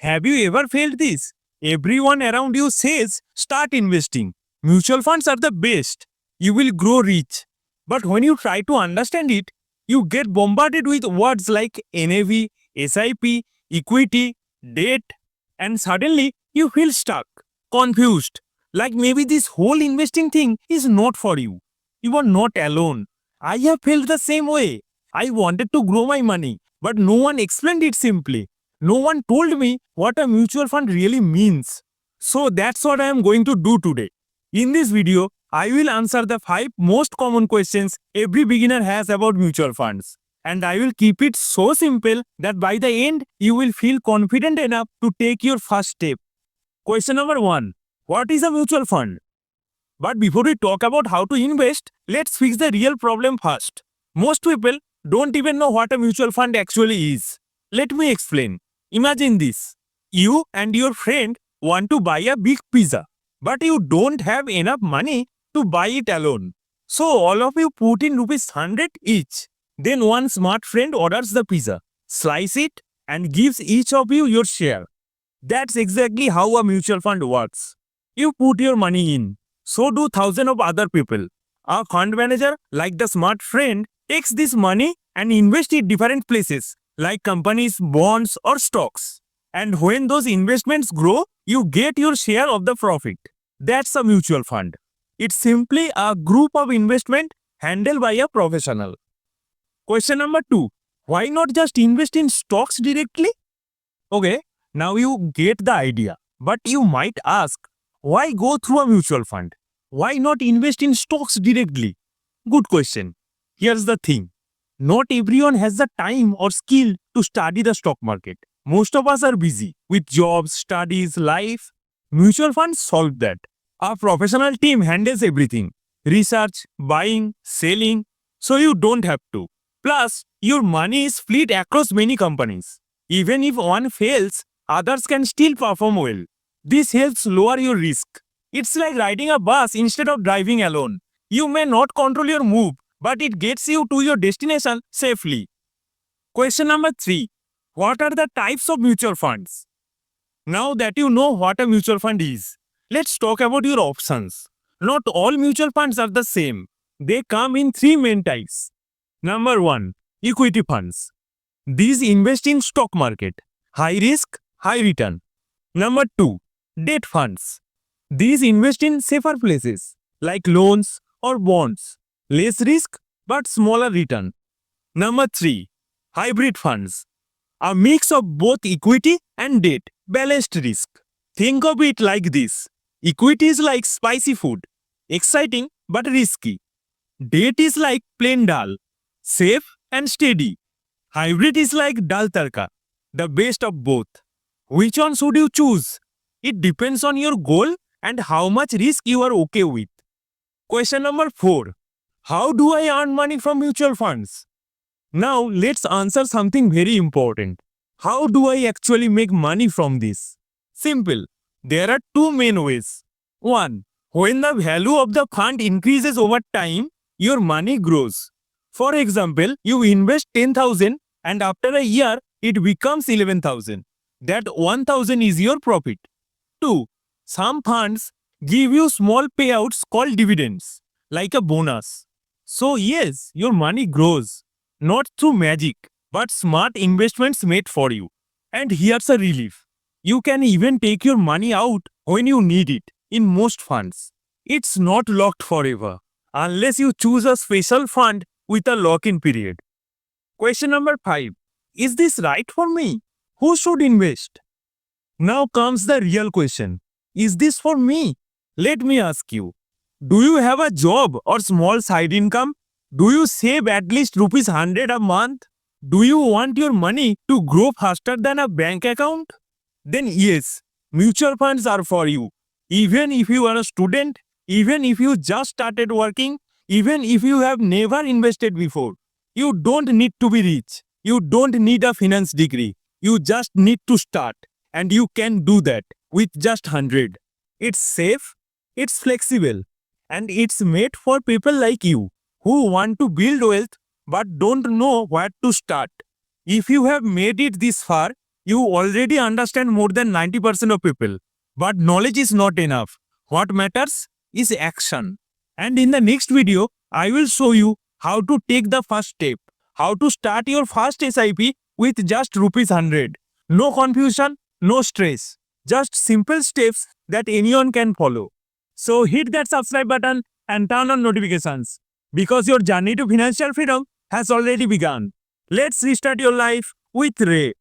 Have you ever felt this? Everyone around you says, start investing. Mutual funds are the best. You will grow rich. But when you try to understand it, you get bombarded with words like NAV, SIP, equity, debt, and suddenly you feel stuck, confused. Like maybe this whole investing thing is not for you. You are not alone. I have felt the same way. I wanted to grow my money, but no one explained it simply. No one told me what a mutual fund really means. So that's what I am going to do today. In this video, I will answer the 5 most common questions every beginner has about mutual funds. And I will keep it so simple that by the end, you will feel confident enough to take your first step. Question number 1. What is a mutual fund? But before we talk about how to invest, let's fix the real problem first. Most people don't even know what a mutual fund actually is. Let me explain. Imagine this. You and your friend want to buy a big pizza, but you don't have enough money to buy it alone. So all of you put in rupees 100 each. Then one smart friend orders the pizza, slice it, and gives each of you your share. That's exactly how a mutual fund works. You put your money in. So do thousands of other people. A fund manager, like the smart friend, takes this money and invests it different places, like companies, bonds, or stocks. And when those investments grow, you get your share of the profit. That's a mutual fund. It's simply a group of investment handled by a professional. Question number 2. Why not just invest in stocks directly? Okay, now you get the idea. But you might ask, why go through a mutual fund? Why not invest in stocks directly? Good question. Here's the thing. Not everyone has the time or skill to study the stock market. Most of us are busy with jobs, studies, life. Mutual funds solve that. A professional team handles everything. Research, buying, selling. So you don't have to. Plus, your money is split across many companies. Even if one fails, others can still perform well. This helps lower your risk. It's like riding a bus instead of driving alone. You may not control your move, but it gets you to your destination safely. Question number 3. What are the types of mutual funds? Now that you know what a mutual fund is, let's talk about your options. Not all mutual funds are the same. They come in 3 main types. Number 1. Equity funds. These invest in stock market. High risk, high return. Number 2. Debt funds. These invest in safer places like loans or bonds. Less risk but smaller return. Number 3. Hybrid funds. A mix of both equity and debt, balanced risk. Think of it like this. Equity is like spicy food, exciting but risky. Debt is like plain dal, safe and steady. Hybrid is like dal tarka, the best of both. Which one should you choose? It depends on your goal and how much risk you are okay with. Question number 4. How do I earn money from mutual funds? Now let's answer something very important. How do I actually make money from this? Simple. There are 2 main ways. 1. When the value of the fund increases over time, your money grows. For example, you invest 10,000 and after a year, it becomes 11,000. That 1,000 is your profit. 2. Some funds give you small payouts called dividends, like a bonus. So yes, your money grows. Not through magic, but smart investments made for you. And here's a relief. You can even take your money out when you need it in most funds. It's not locked forever, unless you choose a special fund with a lock-in period. Question number 5. Is this right for me? Who should invest? Now comes the real question. Is this for me? Let me ask you. Do you have a job or small side income? Do you save at least rupees 100 a month? Do you want your money to grow faster than a bank account? Then yes, mutual funds are for you. Even if you are a student, even if you just started working, even if you have never invested before. You don't need to be rich. You don't need a finance degree. You just need to start. And you can do that with just 100. It's safe, it's flexible, and it's made for people like you who want to build wealth but don't know where to start. If you have made it this far, You already understand more than 90% of people. But knowledge is not enough. What matters is action. And in the next video, I will show you how to take the first step. How to start your first SIP with just rupees 100. No confusion, no stress. Just simple steps that anyone can follow. So hit that subscribe button and turn on notifications. Because your journey to financial freedom has already begun. Let's restart your life with Ray.